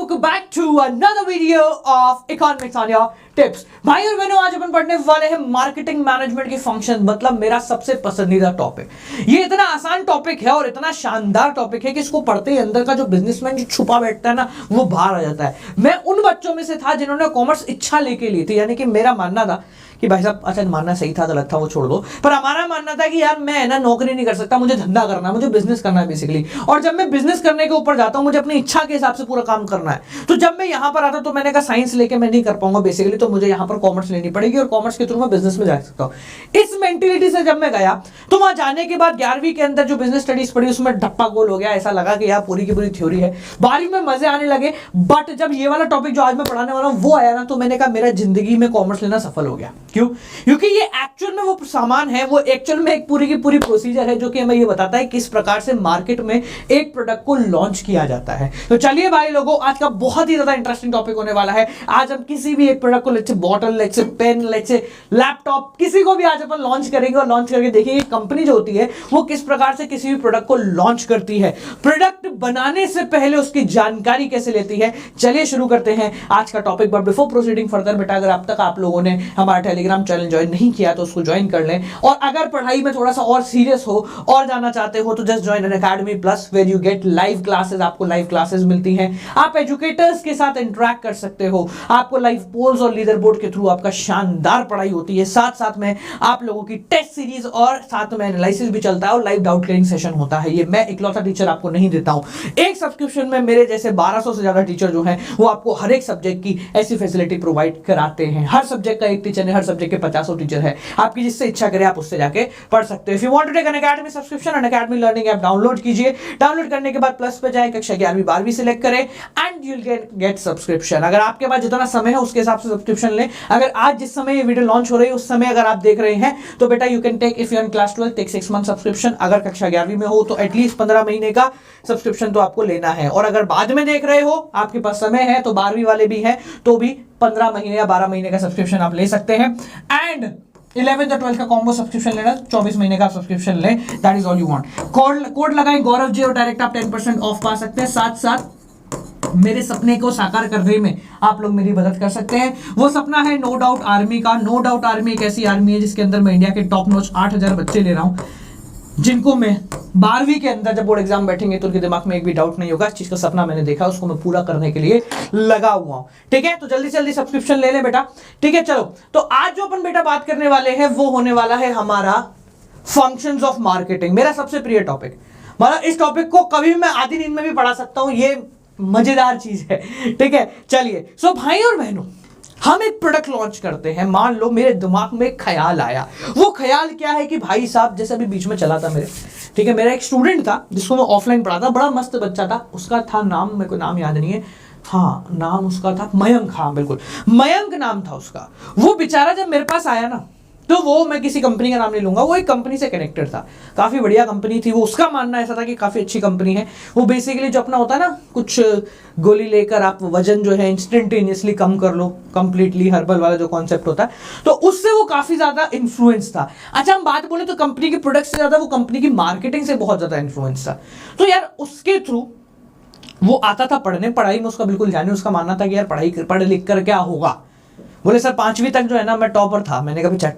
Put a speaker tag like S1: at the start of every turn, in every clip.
S1: welcome back to another video of Economics on your tips। भाई और बहनों, आज अपन पढ़ने वाले हैं मार्केटिंग मैनेजमेंट के फंक्शन, मतलब मेरा सबसे पसंदीदा टॉपिक। ये इतना आसान टॉपिक है और इतना शानदार टॉपिक है कि इसको पढ़ते ही अंदर का जो बिजनेसमैन जो छुपा बैठता है ना, वो बाहर आ जाता है। मैं उन बच्चों में से था जिन्होंने कॉमर्स इच्छा लेके ली थी, यानी कि मेरा मानना था कि भाई साहब, अच्छा मानना सही था गलत था वो छोड़ दो, पर हमारा मानना था कि यार मैं ना नौकरी नहीं कर सकता, मुझे धंधा करना है, मुझे बिजनेस करना है बेसिकली। और जब मैं बिजनेस करने के ऊपर जाता हूं, मुझे अपनी इच्छा के हिसाब से पूरा काम करना है। तो जब मैं यहां पर आता तो मैंने कहा साइंस लेके मैं नहीं कर पाऊंगा बेसिकली, तो मुझे यहां पर कॉमर्स लेनी पड़ेगी और कॉमर्स के थ्रू मैं बिजनेस में जा सकता हूं। इस मेंटेलिटी से जब मैं गया तो वहां जाने के बाद 11वीं के अंदर जो बिजनेस स्टडीज पढ़ी उसमें ढप्पा गोल हो गया। ऐसा लगा कि यार पूरी की पूरी थ्योरी है। 12वीं में मजे आने लगे, बट जब ये वाला टॉपिक जो आज मैं पढ़ाने वाला हूं वो आया ना, तो मैंने कहा मेरा जिंदगी में कॉमर्स लेना सफल हो गया। क्यों? क्योंकि ये एक्चुअल में वो सामान है, वो एक्चुअल में एक पूरी की पूरी प्रोसीजर है जो कि हमें ये बताता है किस प्रकार से मार्केट में एक प्रोडक्ट को लॉन्च किया जाता है। तो चलिए भाई लोगों, आज का बहुत ही ज्यादा इंटरेस्टिंग टॉपिक होने वाला है। आज हम किसी भी एक प्रोडक्ट को, let's say bottle, let's say pen, let's say laptop, किसी को भी आज अपन लॉन्च करेंगे और लॉन्च करके देखेंगे कंपनी जो होती है वो किस प्रकार से किसी भी प्रोडक्ट को लॉन्च करती है। प्रोडक्ट बनाने से पहले उसकी जानकारी कैसे लेती है। चलिए शुरू करते हैं आज का topic. But before proceeding further, बेटा अगर अब तक आप लोगों ने हमारा टेलीग्राम चैनल ज्वाइन नहीं किया तो उसको ज्वाइन कर लें, और अगर पढ़ाई में थोड़ा सा और सीरियस हो और जाना चाहते हो तो just join Unacademy plus, where you get live classes. आपको लाइव क्लासेस मिलती हैं, आप एजुकेटर्स के साथ इंटरेक्ट कर सकते हो, आपको लाइव पोल्स और लीडर बोर्ड के थ्रू आपका शानदार पढ़ाई होती है। साथ साथ में आप लोगों की टेस्ट सीरीज और साथ में एनालिसिस भी चलता है और लाइव डाउट क्लियरिंग सेशन होता है। ये मैं इकलौता टीचर आपको नहीं देता हूं। एक सब्सक्रिप्शन में मेरे जैसे 1200 से ज्यादा टीचर जो हैं वो आपको हर एक सब्जेक्ट की ऐसी फैसिलिटी प्रोवाइड कराते हैं। हर सब्जेक्ट का एक टीचर है, हर सब्जेक्ट के 50 टीचर है। आपकी जिससे इच्छा करे आप उससे जाके पढ़ सकते हो। If you want to take Unacademy subscription, Unacademy learning app download कीजिए। डाउनलोड करने के बाद प्लस पे जाएं, कक्षा 11वीं 12वीं सिलेक्ट करें and you will get subscription. अगर आपके पास जितना समय है उसके हिसाब से सब्सक्रिप्शन लें। अगर आज जिस समय ये वीडियो लॉन्च हो रही है उस समय अगर आप देख रहे हैं तो बेटा you can take, if you are in class 12 take 6 month subscription. अगर कक्षा 11वीं में हो तो एटलीस्ट 15 महीने का सब्सक्रिप्शन तो आपको लेना है। और अगर बाद में देख रहे हो, आपके पास समय है, तो 12वीं वाले भी हैं तो भी 15 महीने या 12 महीने का सब्सक्रिप्शन आप ले सकते हैं। एंड 11th और 12th का कॉम्बो सब्सक्रिप्शन लेना, 24 महीने का सब्सक्रिप्शन ले, that is all you want. Code लगाएं गौरव जी और डायरेक्ट आप 10% ऑफ पा सकते हैं। साथ साथ मेरे सपने को साकार करने में आप लोग मेरी मदद कर सकते हैं। वो सपना है नो डाउट आर्मी का। नो डाउट आर्मी एक ऐसी आर्मी है जिसके अंदर मैं इंडिया के टॉप नॉच 8000 बच्चे ले रहा हूं, जिनको मैं 12वीं के अंदर जब बोर्ड एग्जाम बैठेंगे तो उनके दिमाग में एक भी डाउट नहीं होगा। इस चीज का सपना मैंने देखा, उसको मैं पूरा करने के लिए लगा हुआ हूं। ठीक है, तो जल्दी से जल्दी सब्सक्रिप्शन ले लें बेटा। ठीक है, चलो तो आज जो अपन बेटा बात करने वाले हैं वो होने वाला है हमारा फंक्शंस ऑफ मार्केटिंग। मेरा सबसे प्रिय टॉपिक, मतलब इस टॉपिक को कभी भी मैं आधी नींद में भी पढ़ा सकता हूं, ये मजेदार चीज है। ठीक है, चलिए। सो भाई और बहनों, हम एक प्रोडक्ट लॉन्च करते हैं। मान लो मेरे दिमाग में एक ख्याल आया। वो ख्याल क्या है कि भाई साहब, जैसे अभी बीच में चला था मेरे, ठीक है, मेरा एक स्टूडेंट था जिसको मैं ऑफलाइन पढ़ाता, बड़ा मस्त बच्चा था। उसका था नाम, मेरे को नाम याद नहीं है, हाँ नाम उसका था मयंक। हाँ बिल्कुल, मयंक नाम था उसका। वो बेचारा जब मेरे पास आया ना, तो वो, मैं किसी कंपनी का नाम नहीं लूंगा, वो एक कंपनी से कनेक्टेड था, काफी बढ़िया कंपनी थी वो। उसका मानना ऐसा था कि काफी अच्छी कंपनी है वो। बेसिकली जो अपना होता है ना, कुछ गोली लेकर आप वजन जो है इंस्टेंटेनियसली कम कर लो, कंप्लीटली हर्बल वाला जो कॉन्सेप्ट होता है, तो उससे वो काफी ज्यादा इन्फ्लुएंस था। अच्छा, हम बात बोले तो कंपनी के प्रोडक्ट से ज्यादा वो कंपनी की मार्केटिंग से बहुत ज्यादा इन्फ्लुएंस था। तो यार उसके थ्रू वो आता था पढ़ने, पढ़ाई में उसका बिल्कुल ध्यान नहीं। उसका मानना था कि यार पढ़ लिख कर क्या होगा। बोले सर 5वीं तक जो है ना मैं टॉपर था। मैंने कहा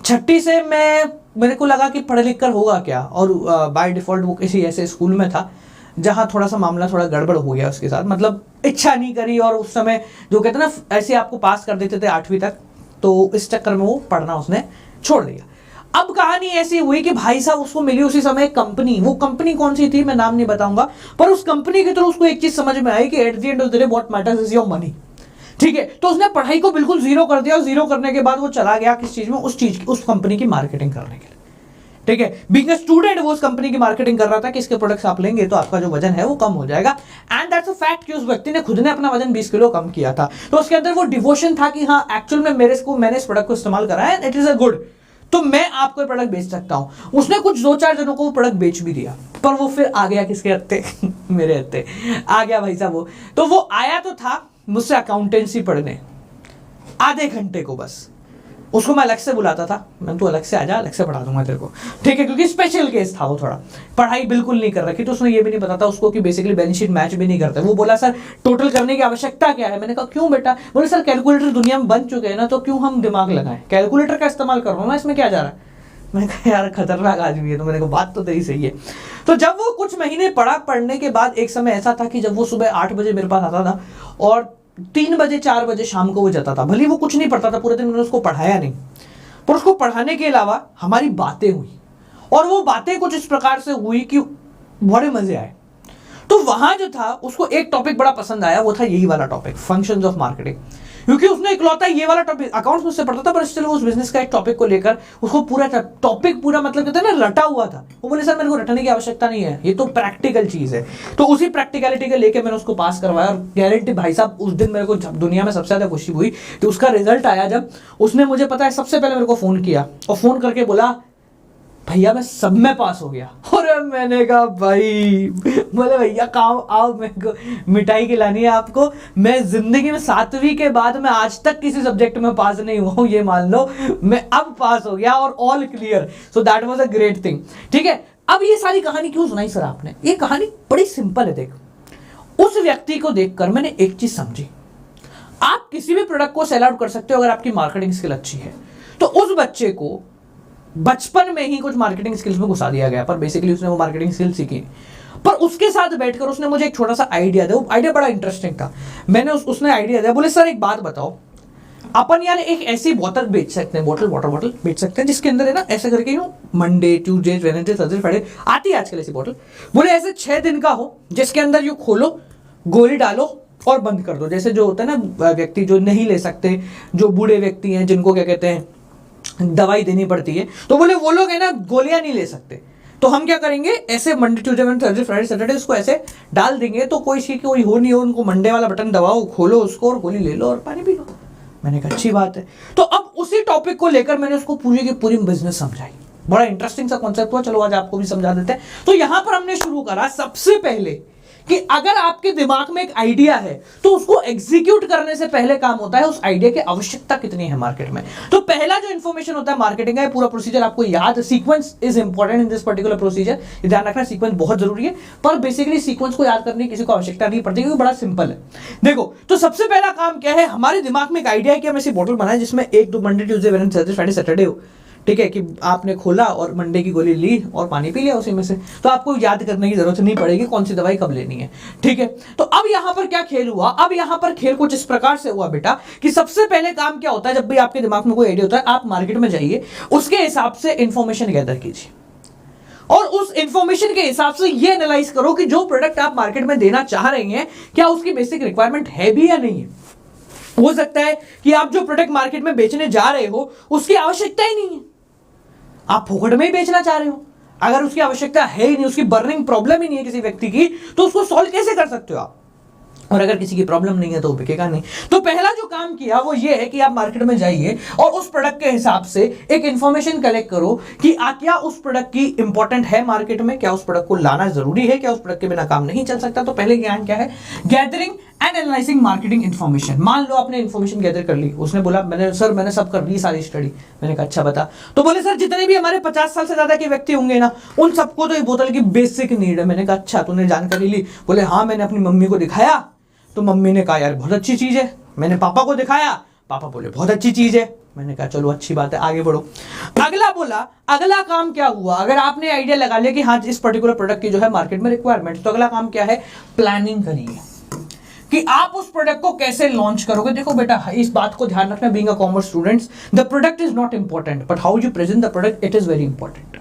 S1: छठी से मेरे को लगा कि पढ़ लिख कर होगा क्या। और बाय डिफॉल्ट वो किसी ऐसे स्कूल में था जहां थोड़ा सा मामला थोड़ा गड़बड़ हो गया उसके साथ, मतलब इच्छा नहीं करी। और उस समय जो कहते ना, ऐसे आपको पास कर देते थे 8वीं तक, तो इस चक्कर में वो पढ़ना उसने छोड़ दिया। अब कहानी ऐसी हुई कि भाई साहब उसको मिली उसी समय एक कंपनी। वो कंपनी कौन सी थी मैं नाम नहीं बताऊंगा, पर उस कंपनी के थ्रू उसको एक चीज समझ में आई कि at the end of the day what matters is your money. ठीक है, तो उसने पढ़ाई को बिल्कुल जीरो कर दिया, और जीरो करने के बाद वो चला गया किस चीज में, उस कंपनी की मार्केटिंग करने के लिए। ठीक है, बीइंग अ स्टूडेंट वो उस कंपनी की मार्केटिंग कर रहा था कि इसके प्रोडक्ट्स आप लेंगे तो आपका जो वजन है वो कम हो जाएगा। एंड दैट्स अ फैक्ट कि उस व्यक्ति ने खुद ने अपना वजन 20 किलो कम किया था। तो उसके अंदर वो डिवोशन था कि हाँ एक्चुअल में मैंने इस प्रोडक्ट को इस्तेमाल करा है, इट इज अ गुड, तो मैं आपको ये प्रोडक्ट बेच सकता हूं। उसने कुछ 2-4 जनों को वो प्रोडक्ट बेच भी दिया, पर वो फिर आ गया किसके हत्ते मेरे हत्ते आ गया भाई साहब वो। तो वो आया तो था मुझसे अकाउंटेंसी पढ़ने, आधे घंटे को बस। उसको मैं अलग से बुलाता था, मैं तो अलग से आजा, अलग से पढ़ा दूंगा तेरे को, ठीक है, क्योंकि स्पेशल केस था वो, थोड़ा पढ़ाई बिल्कुल नहीं कर रखी, तो उसने ये भी नहीं पता था उसको कि बेसिकली बैलेंस शीट मैच भी नहीं करते। वो बोला सर टोटल करने की आवश्यकता क्या है? मैंने कहा क्यों बेटा? बोले सर कैलकुलेटर दुनिया में बन चुके हैं ना, तो क्यों हम दिमाग लगाएं, कैलकुलेटर का इस्तेमाल कर रहा हूँ ना, इसमें क्या जा रहा है? मैंने कहा यार खतरनाक आदमी है, तो मैंने कहा बात तो तेरी सही है। तो जब वो कुछ महीने पढ़ने के बाद एक समय ऐसा था कि जब वो सुबह 8 बजे मेरे पास आता था और 3 बजे 4 बजे शाम को वो जाता था। भले वो कुछ नहीं पढ़ता था पूरे दिन, मैंने उसको पढ़ाया नहीं, पर उसको पढ़ाने के अलावा हमारी बातें हुई, और वो बातें कुछ इस प्रकार से हुई कि बड़े मजे आए। तो वहां जो था उसको एक टॉपिक बड़ा पसंद आया, वो था यही वाला टॉपिक, फंक्शंस ऑफ मार्केटिंग, क्योंकि उसने इकलौता ये वाला टॉपिक, अकाउंट्स मुझसे पढ़ता था पर स्टिल वो उस बिजनेस का एक टॉपिक को लेकर उसको पूरा टॉपिक पूरा मतलब कहते हैं ना रटा हुआ था। वो बोले सर मेरे को रटने की आवश्यकता नहीं है, ये तो प्रैक्टिकल चीज है। तो उसी प्रैक्टिकलिटी के लेके मैंने उसको पास करवाया, और गारंटी भाई साहब उस दिन मेरे को दुनिया में सबसे ज्यादा खुशी हुई कि उसका रिजल्ट आया जब उसने मुझे पता है सबसे पहले मेरे को फोन किया और फोन करके बोला भैया मैं सब में पास हो गया। और मैंने कहा भाई, बोले भैया काम आओ, मेरे को मिठाई खिलानी है आपको। मैं जिंदगी में 7वीं के बाद मैं आज तक किसी सब्जेक्ट में पास नहीं हुआ हूं, ये मान लो, मैं अब पास हो गया और all clear. So that was a great thing. ठीक है, अब ये सारी कहानी क्यों सुनाई सर आपने? ये कहानी बड़ी सिंपल है। देख, उस व्यक्ति को देखकर मैंने एक चीज समझी, आप किसी भी प्रोडक्ट को सेल आउट कर सकते हो अगर आपकी मार्केटिंग स्किल अच्छी है। तो उस बच्चे को बचपन में ही कुछ मार्केटिंग स्किल्स में घुसा दिया गया, पर बेसिकली उसने वो मार्केटिंग स्किल सीखी, पर उसके साथ बैठकर उसने मुझे एक छोटा सा आइडिया दिया। वो आइडिया बड़ा इंटरेस्टिंग था। मैंने उसने आइडिया दिया, बोले सर एक बात बताओ, अपन यार एक ऐसी बोतल बेच सकते हैं, वाटर बॉटल बेच सकते हैं जिसके अंदर है ना ऐसे करके यूं Monday Tuesday Wednesday Thursday Friday आती है आजकल ऐसी बोतल। बोले ऐसे 6 दिन का हो जिसके अंदर यूं खोलो, गोली डालो और बंद कर दो। जैसे जो होता है ना व्यक्ति जो नहीं ले सकते, जो बूढ़े व्यक्ति हैं जिनको क्या कहते हैं दवाई देनी पड़ती है, तो बोले वो लोग है ना गोलियां नहीं ले सकते, तो हम क्या करेंगे ऐसे Monday Tuesday Wednesday Thursday Friday Saturday उसको ऐसे डाल देंगे, तो कोई चीज कोई हो नहीं हो, उनको मंडे वाला बटन दबाओ, खोलो उसको और गोली ले लो और पानी पी लो। मैंने कहा अच्छी बात है। तो अब उसी टॉपिक को लेकर मैंने उसको पूरी की पूरी बिजनेस समझाई। बड़ा इंटरेस्टिंग सा कॉन्सेप्ट हुआ, चलो आज आपको भी समझा देते हैं। तो यहां पर हमने शुरू करा सबसे पहले कि अगर आपके दिमाग में एक आइडिया है तो उसको एग्जीक्यूट करने से पहले काम होता है उस आइडिया की आवश्यकता कितनी है मार्केट में। तो पहला जो इंफॉर्मेशन होता है मार्केटिंग का, पूरा प्रोसीजर आपको याद, sequence is important in this particular procedure, ध्यान रखना सीक्वेंस बहुत जरूरी है, पर बेसिकली सीक्वेंस को याद करने की किसी को आवश्यकता नहीं पड़ती क्योंकि बड़ा सिंपल है। देखो, तो सबसे पहला काम क्या है, हमारे दिमाग में एक आइडिया है कि हम ऐसी बोतल बनाए जिसमें 1 2 Monday Tuesday Wednesday Thursday Friday Saturday हो। ठीक है, कि आपने खोला और मंडे की गोली ली और पानी पी लिया उसी में से, तो आपको याद करने की जरूरत नहीं पड़ेगी कौन सी दवाई कब लेनी है। ठीक है, तो अब यहां पर क्या खेल हुआ, अब यहां पर खेल कुछ इस प्रकार से हुआ बेटा कि सबसे पहले काम क्या होता है, जब भी आपके दिमाग में कोई आइडिया होता है आप मार्केट में जाइए, उसके हिसाब से इंफॉर्मेशन गैदर कीजिए और उस इंफॉर्मेशन के हिसाब से ये एनालाइज करो कि जो प्रोडक्ट आप मार्केट में देना चाह रहे हैं क्या उसकी बेसिक रिक्वायरमेंट है भी या नहीं है। हो सकता है कि आप जो प्रोडक्ट मार्केट में बेचने जा रहे हो उसकी आवश्यकता ही नहीं है, आप फोकट में ही बेचना चाह रहे हो। अगर उसकी आवश्यकता है ही नहीं, उसकी बर्निंग प्रॉब्लम ही नहीं है किसी व्यक्ति की, तो उसको सॉल्व कैसे कर सकते हो आप? और अगर किसी की प्रॉब्लम नहीं है तो बिकेगा नहीं। तो पहला जो काम किया वो ये है कि आप मार्केट में जाइए और उस प्रोडक्ट के हिसाब से एक इंफॉर्मेशन कलेक्ट करो कि क्या उस प्रोडक्ट की इंपॉर्टेंट है मार्केट में, क्या उस प्रोडक्ट को लाना जरूरी है, क्या उस प्रोडक्ट के बिना काम नहीं चल सकता। तो पहले ज्ञान क्या है, gathering and analysing marketing information. मान लो आपने इन्फॉर्मेशन गैदर कर ली, उसने बोला मैंने सब कर ली सारी स्टडी। मैंने कहा अच्छा बता। तो बोले सर जितने भी हमारे 50 साल से ज्यादा के व्यक्ति होंगे ना, उन सबको तो ये बोतल की बेसिक नीड है। मैंने कहा अच्छा तूने जानकारी ली? बोले हाँ, मैंने अपनी मम्मी को दिखाया तो मम्मी ने कहा यार बहुत अच्छी चीज है। मैंने पापा को दिखाया, पापा बोले बहुत अच्छी चीज है। मैंने कहा चलो अच्छी बात है, आगे बढ़ो। अगला बोला, अगला काम क्या हुआ, अगर आपने आइडिया लगा लिया कि हाँ इस पर्टिकुलर प्रोडक्ट की जो है मार्केट में रिक्वायरमेंट, तो अगला काम क्या है, प्लानिंग करिए कि आप उस प्रोडक्ट को कैसे लॉन्च करोगे। देखो बेटा, इस बात को ध्यान रखना, being a commerce students, the product is not important but how you present the product it is very important.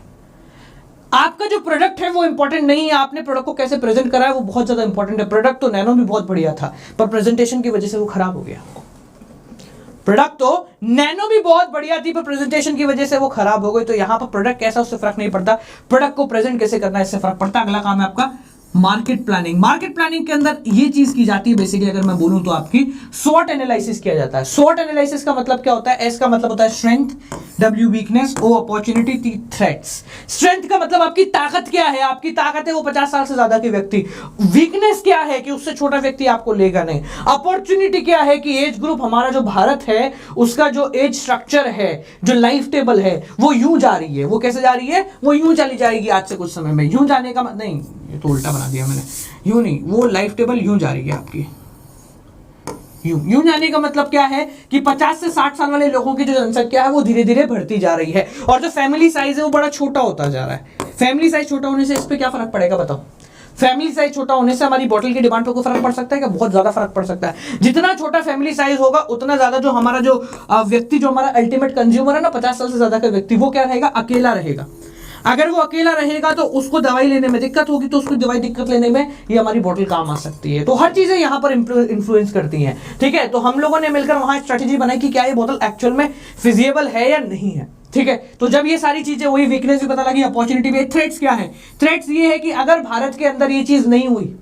S1: आपका जो प्रोडक्ट है वो इंपॉर्टेंट नहीं है, आपने प्रोडक्ट को कैसे प्रेजेंट करा है वो बहुत ज्यादा इंपॉर्टेंट है। प्रोडक्ट तो नैनो भी बहुत बढ़िया था पर प्रेजेंटेशन की वजह से वो खराब हो गया। प्रोडक्ट तो नैनो भी बहुत बढ़िया थी पर प्रेजेंटेशन की वजह से वो खराब हो गई। तो यहां पर प्रोडक्ट कैसा उससे फर्क नहीं पड़ता, प्रोडक्ट को प्रेजेंट कैसे करना है इससे फर्क पड़ता। अगला काम है आपका मार्केट प्लानिंग के अंदर ये चीज की जाती है बेसिकली, अगर मैं बोलूं तो आपकी SWOT एनालिसिस किया जाता है। SWOT एनालिसिस का मतलब क्या होता है? S का मतलब होता है strength, W weakness, O opportunity, T threats. Strength का मतलब आपकी ताकत क्या है, आपकी ताकत है वो 50 साल से ज्यादा के व्यक्ति। वीकनेस क्या है कि उससे छोटा व्यक्ति आपको लेगा नहीं। अपॉर्चुनिटी क्या है कि एज ग्रुप हमारा जो भारत है उसका जो एज स्ट्रक्चर है, जो लाइफ टेबल है वो यूं जा रही है। वो कैसे जा रही है? वो यूं चली जाएगी आज से कुछ समय में। यूं जाने का नहीं, ये तो उल्टा बना दिया मैंने, यूं नहीं, वो लाइफ टेबल यूं जा रही है आपकी। यूं जाने का मतलब क्या है कि 50 से 60 साल वाले लोगों की जो जनसंख्या है वो धीरे धीरे बढ़ती जा रही है, और जो फैमिली साइज है वो बड़ा छोटा होता जा रहा है। फैमिली साइज छोटा होने से इस पे क्या फर्क पड़ेगा बताओ? फैमिली साइज छोटा होने से हमारी बॉटल की डिमांड पर कोई फर्क पड़ सकता है क्या? बहुत ज्यादा फर्क पड़ सकता है। जितना छोटा फैमिली साइज होगा उतना ज्यादा जो हमारा जो व्यक्ति, जो हमारा अल्टीमेट कंज्यूमर है ना, 50 साल से ज्यादा का व्यक्ति, वो क्या रहेगा? अकेला रहेगा। अगर वो अकेला रहेगा तो उसको दवाई लेने में दिक्कत होगी, तो उसको दवाई दिक्कत लेने में ये हमारी बोतल काम आ सकती है। तो हर चीजें यहाँ पर इन्फ्लुएंस करती हैं, ठीक है। तो हम लोगों ने मिलकर वहां स्ट्रेटेजी बनाई कि क्या ये बोतल एक्चुअल में फिजिएबल है या नहीं है, ठीक है। तो जब ये सारी चीजें हुई, वीकनेस भी पता लगी, अपॉर्चुनिटी भी। थ्रेट्स क्या है? थ्रेट्स ये है कि अगर भारत के अंदर ये चीज नहीं हुई,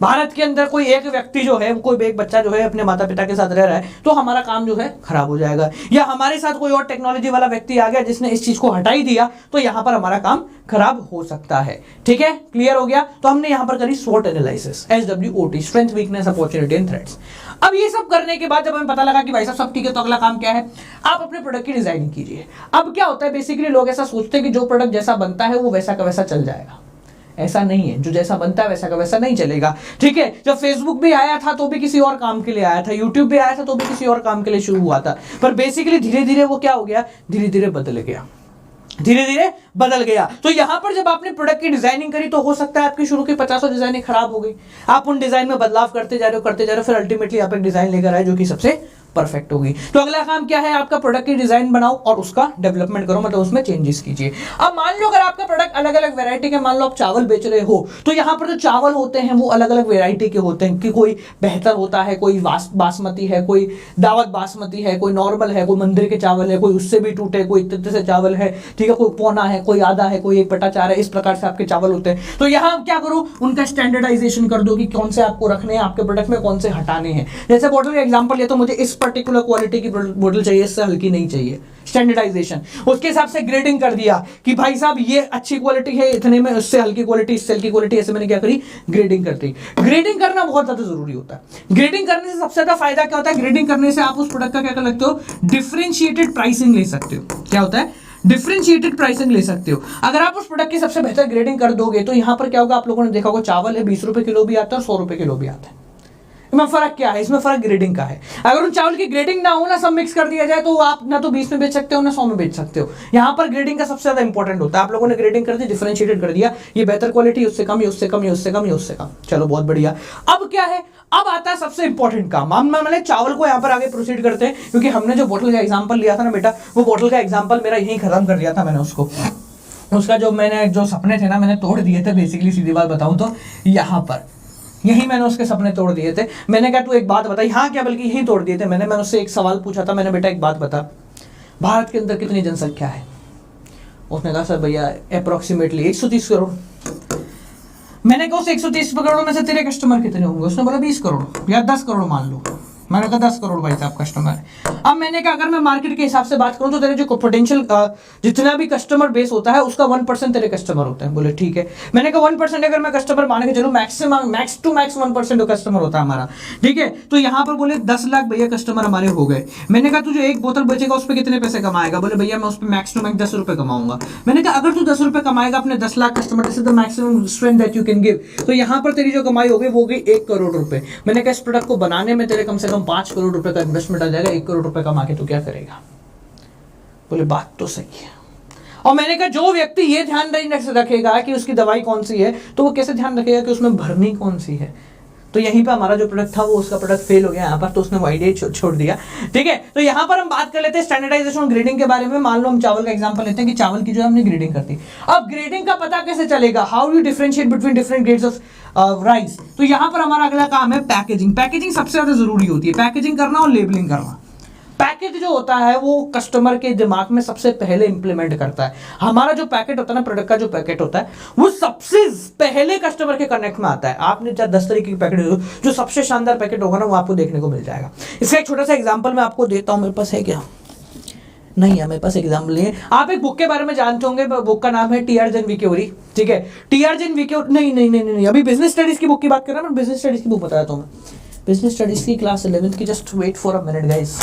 S1: भारत के अंदर कोई एक व्यक्ति जो है, कोई एक बच्चा जो है अपने माता पिता के साथ रह रहा है, तो हमारा काम जो है खराब हो जाएगा। या हमारे साथ कोई और टेक्नोलॉजी वाला व्यक्ति आ गया जिसने इस चीज को हटा ही दिया, तो यहां पर हमारा काम खराब हो सकता है, ठीक है। क्लियर हो गया? तो हमने यहां पर करी SWOT analysis, SWOT, strength, weakness, opportunity and threats. अब ये सब करने के बाद जब हमें पता लगा कि भाई साहब सब ठीक है, तो अगला काम क्या है? आप अपने प्रोडक्ट की डिजाइनिंग कीजिए। अब क्या होता है, बेसिकली लोग ऐसा सोचते हैं कि जो प्रोडक्ट जैसा बनता है वो वैसा का वैसा चल जाएगा। ऐसा नहीं है, जो जैसा बनता है वैसा का वैसा नहीं चलेगा, ठीक है। जब फेसबुक भी आया था तो भी किसी और काम के लिए आया था, यूट्यूब भी आया था तो भी किसी और काम के लिए शुरू हुआ था, पर बेसिकली धीरे धीरे वो क्या हो गया? धीरे धीरे बदल गया, धीरे धीरे बदल गया। तो यहां पर जब आपने प्रोडक्ट की डिजाइनिंग करी तो हो सकता है आपकी शुरू की 50 डिजाइनिंग खराब हो गई, आप उन डिजाइन में बदलाव करते जा रहे हो, फिर अल्टीमेटली आप एक डिजाइन लेकर आए जो कि सबसे परफेक्ट होगी। तो अगला काम क्या है? आपका प्रोडक्ट की डिजाइन बनाओ और उसका डेवलपमेंट करो, मतलब उसमें चेंजेस कीजिए। अब मान लो अगर आपका प्रोडक्ट अलग अलग वैरायटी के, मान लो आप चावल बेच रहे हो, तो यहाँ पर जो चावल होते हैं वो अलग अलग वैरायटी के होते हैं कि कोई बेहतर होता है, कोई बासमती है, कोई दावत बासमती है, कोई नॉर्मल है, कोई मंदिर के चावल है, कोई उससे भी टूटे, कोई इतने से चावल है, ठीक है, कोई पौना है, कोई आधा है, कोई 1/4 है। इस प्रकार से आपके चावल होते हैं। तो यहाँ क्या करो, उनका स्टैंडर्डाइजेशन कर दो कि कौन से आपको रखने हैं आपके प्रोडक्ट में, कौन से हटाने हैं। जैसे बोतल का एग्जांपल लिया तो मुझे इस पर्टिकुलर क्वालिटी की बोतल चाहिए, इससे हल्की नहीं चाहिए, स्टैंडर्डाइजेशन। उसके हिसाब से ग्रेडिंग कर दिया कि भाई साहब ये अच्छी क्वालिटी है इतने में, उससे हल्की क्वालिटी, इससे हल्की क्वालिटी, ऐसे मैंने क्या करी? ग्रेडिंग कर दी। ग्रेडिंग करना बहुत ज्यादा जरूरी होता है। ग्रेडिंग करने से सबसे ज्यादा फायदा क्या होता है? ग्रेडिंग करने से आप उस प्रोडक्ट का क्या कर सकते हो? डिफरेंशिएटेड प्राइसिंग ले सकते हो। क्या होता है? डिफरेंशिएटेड प्राइसिंग ले सकते हो। अगर आप उस प्रोडक्ट की सबसे बेहतर ग्रेडिंग कर दोगे तो यहां पर क्या होगा? आप लोगों ने देखा होगा चावल है 20 रुपए किलो भी आता है और 100 रुपए किलो भी आता है। इसमें फर्क क्या है? इसमें फर्क ग्रेडिंग का है। अगर उन चावल की ग्रेडिंग ना हो ना, सब मिक्स कर दिया जाए, तो आप ना तो 20 में बेच सकते हो ना 100 में बेच सकते हो। यहां पर ग्रेडिंग का सबसे ज्यादा इंपॉर्टेंट होता है। आप लोगों ने ग्रेडिंग कर दी, डिफरेंशिएटेड कर दिया, ये बेहतर क्वालिटी, उससे कम, ये उससे कम, ये उससे कम, ये उससे कम। चलो बहुत बढ़िया। अब क्या है? अब आता है सबसे इंपॉर्टेंट काम। हम मैंने चावल को यहाँ पर आगे प्रोसीड करते हैं, क्योंकि हमने जो बोतल का एग्जाम्पल लिया था ना बेटा, वो बोतल का एग्जाम्पल मेरा यही खत्म कर दिया था मैंने उसका जो सपने थे ना, मैंने तोड़ दिए थे। बेसिकली सीधी बात बताऊं तो यहाँ पर यही मैंने उसके सपने तोड़ दिए थे। मैंने कहा तू एक बात बताई, हाँ क्या, बल्कि यही तोड़ दिए थे मैंने उससे एक सवाल पूछा था, मैंने बेटा एक बात बता, भारत के अंदर कितनी जनसंख्या है? उसने कहा सर भैया अप्रोक्सीमेटली 130 करोड़। मैंने कहा उस 130 करोड़ में से तेरे कस्टमर कितने होंगे? उसने बोला 20 करोड़ या 10 करोड़ मान लो। मैंने कहा 10 करोड़ भाई साहब कस्टमर। अब मैंने कहा अगर मैं मार्केट के हिसाब से बात करूं तो तेरे जो पोटेंशियल जितना भी कस्टमर बेस होता है उसका 1% तेरे कस्टमर होते हैं। बोले ठीक है। मैंने कहा 1% अगर मैं कस्टमर मान के चलूं, maximum max to max 1% customer होता है हमारा, ठीक है। तो यहाँ पर बोले 10 लाख भैया कस्टमर हमारे हो गए। मैंने कहा तू जो एक बोतल बेचेगा उस पर कितने पैसे कमाएगा? बोले भैया मैं उस पर मैक्स टू मैक्स 10 रुपए कमाऊंगा। मैंने कहा अगर तू 10 रुपए कमाएगा अपने 10 लाख कस्टमर से, the maximum strength that you can give, तो यहाँ पर तेरी जो कमाई हो गई वो गई 1 करोड़ रुपए। मैंने कहा इस प्रोडक्ट को बनाने में तेरे कम से कम 5 करोड़ रुपए का इन्वेस्टमेंट आ जाएगा, 1 करोड़ रुपए कमा के तू क्या करेगा? बोले बात तो सही है। और मैंने कहा जो व्यक्ति ये ध्यान नहीं रखेगा कि उसकी दवाई कौन सी है, तो वो कैसे ध्यान रखेगा कि उसमें भरनी कौन सी है? तो यहीं पे हमारा जो प्रोडक्ट था वो उसका प्रोडक्ट फेल हो गया यहाँ पर, तो उसने वो आइडिया छोड़ दिया, ठीक है। तो यहाँ पर हम बात कर लेते हैं स्टैंडर्डाइजेशन और ग्रेडिंग के बारे में। मान लो हम चावल का एग्जांपल लेते हैं कि चावल की जो है हमने ग्रेडिंग कर दी। अब ग्रेडिंग का पता कैसे चलेगा? How you differentiate between different grades of rice? तो यहाँ पर हमारा अगला काम है पैकेजिंग। पैकेजिंग सबसे ज्यादा जरूरी होती है, पैकेजिंग करना और लेबलिंग करना। पैकेज जो होता है वो कस्टमर के दिमाग में सबसे पहले इंप्लीमेंट करता है। हमारा जो पैकेट होता है ना, प्रोडक्ट का जो पैकेट होता है, वो सबसे पहले कस्टमर के कनेक्ट में आता है। आपने चाहे 10 तरीके के पैकेट, जो सबसे शानदार पैकेट होगा ना वो आपको देखने को मिल जाएगा। इसका एक छोटा सा एग्जांपल मैं आपको देता हूं, मेरे पास है क्या, नहीं है मेरे पास एग्जाम्पल नहीं है। आप एक बुक के बारे में जानते होंगे, बुक का नाम है टी.आर. जेन विक्योरी। ठीक है, टी.आर. जेन विक्योरी, नहीं, अभी बिजनेस स्टडीज की बुक की बात कर रहा हूं, मैं बिजनेस स्टडीज की बुक बताता हूं। बिजनेस स्टडीज की क्लास 11th की, just wait for a minute guys.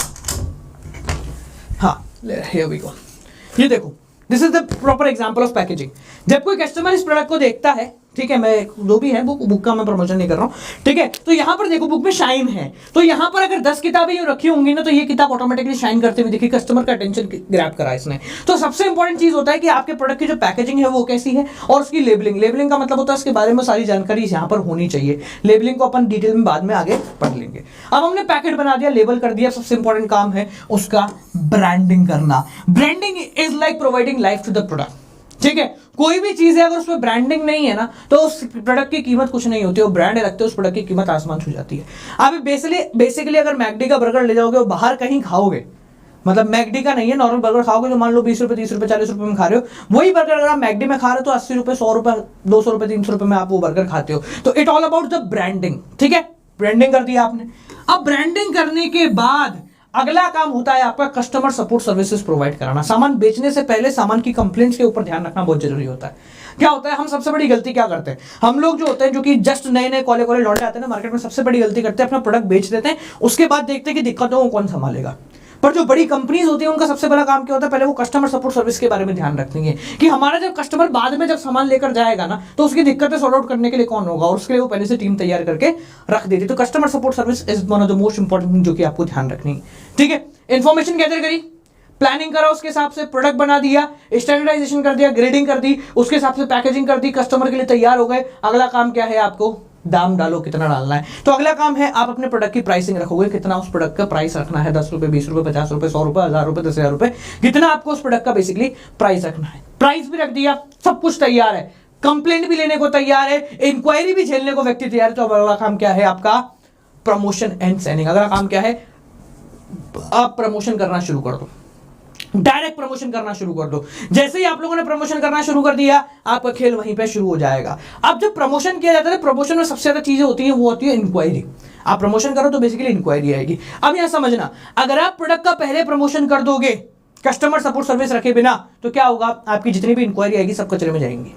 S1: हाँ, हियर वी गो। ये देखो, this is the proper example of packaging. जब कोई कस्टमर इस प्रोडक्ट को देखता है, ठीक है, मैं जो भी है बुक का मैं प्रमोशन नहीं कर रहा हूँ, ठीक है, तो यहाँ पर देखो बुक में शाइन है, तो यहाँ पर अगर 10 किताबें यूं रखी होंगी ना, तो ये किताब ऑटोमेटिकली शाइन करते हुए देखिए, कस्टमर का अटेंशन ग्रैब करा इसने। तो सबसे इंपॉर्टेंट चीज होता है कि आपके प्रोडक्ट की जो पैकेजिंग है वो कैसी है, और उसकी लेबलिंग का मतलब होता है उसके बारे में सारी जानकारी यहाँ पर होनी चाहिए। लेबलिंग को अपन डिटेल में बाद में आगे पढ़ लेंगे। अब हमने पैकेट बना दिया, लेबल कर दिया, सबसे इंपॉर्टेंट काम है उसका ब्रांडिंग करना। Branding is like providing life to the product. ठीक है, कोई भी चीज है अगर उसमें ब्रांडिंग नहीं है ना, तो उस प्रोडक्ट की कीमत कुछ नहीं होती है। वो ब्रांड रखते हैं, उस प्रोडक्ट की कीमत आसमान छू जाती है। आप बेसिकली अगर मैकडी का बर्गर ले जाओगे और बाहर कहीं खाओगे, मतलब मैकडी का नहीं है, नॉर्मल बर्गर खाओगे, जो मान लो 20 रुपए 30 रुपए 40 रुपए में खा रहे हो, वही बर्गर अगर आप मैकडी में खा रहे हो तो 80 रुपए 100 रुपए 200 रुपए 300 रुपए में आप वो बर्गर खाते हो। तो it all about the branding. ठीक है, ब्रांडिंग कर दिया आपने। अब ब्रांडिंग करने के बाद अगला काम होता है आपका कस्टमर सपोर्ट सर्विसेज प्रोवाइड कराना। सामान बेचने से पहले सामान की कंप्लेंट्स के ऊपर ध्यान रखना बहुत जरूरी होता है। क्या होता है, हम सबसे बड़ी गलती क्या करते हैं, हम लोग जो होते हैं, जो कि जस्ट नए कॉले लौटे आते हैं ना मार्केट में, सबसे बड़ी गलती करते हैं, अपना प्रोडक्ट बेच देते हैं, उसके बाद देखते हैं कि दिक्कतों को कौन संभालेगा। पर जो बड़ी कंपनीज होती है उनका सबसे बड़ा काम क्या होता है, पहले वो कस्टमर सपोर्ट सर्विस के बारे में ध्यान रखेंगे कि हमारा जब कस्टमर बाद में जब सामान लेकर जाएगा ना, तो उसकी दिक्कतें सॉर्ट आउट करने के लिए कौन होगा, और उसके लिए वो पहले से टीम तैयार करके रख देती है। तो customer support service is one of the most important जो कि आपको ध्यान रखनी है। ठीक है, इंफॉर्मेशन गैदर करी, प्लानिंग करा, उसके हिसाब से प्रोडक्ट बना दिया, स्टैंडर्डाइजेशन कर दिया, ग्रेडिंग कर दी, उसके हिसाब से पैकेजिंग कर दी, कस्टमर के लिए तैयार हो गए। अगला काम क्या है, आपको दाम डालो, कितना डालना है। तो अगला काम है आप अपने प्रोडक्ट की प्राइसिंग रखोगे, कितना उस प्रोडक्ट का प्राइस रखना है, 10 रुपए 20 रुपए 50 रुपए 100 रुपए 1000 रुपए 10,000 रुपए, कितना आपको उस प्रोडक्ट का बेसिकली प्राइस रखना है। प्राइस भी रख दिया, सब कुछ तैयार है, कंप्लेंट भी लेने को तैयार है, इंक्वायरी भी झेलने को व्यक्ति तैयार है। तो अगला काम क्या है आपका, प्रमोशन एंड सेलिंग। अगला काम क्या है, आप प्रमोशन करना शुरू कर दो, डायरेक्ट प्रमोशन करना शुरू कर दो। जैसे ही आप लोगों ने प्रमोशन करना शुरू कर दिया, आपका खेल वहीं पे शुरू हो जाएगा। अब जब प्रमोशन किया जाता है, प्रमोशन में सबसे ज्यादा चीजें होती हैं, वो होती है इंक्वायरी। आप प्रमोशन करो तो बेसिकली इंक्वायरी आएगी। अब यहां समझना, अगर आप प्रोडक्ट का पहले प्रमोशन कर दोगे कस्टमर सपोर्ट सर्विस रखे बिना, तो क्या होगा, आपकी जितनी भी इंक्वायरी आएगी सब कचरे में जाएंगी।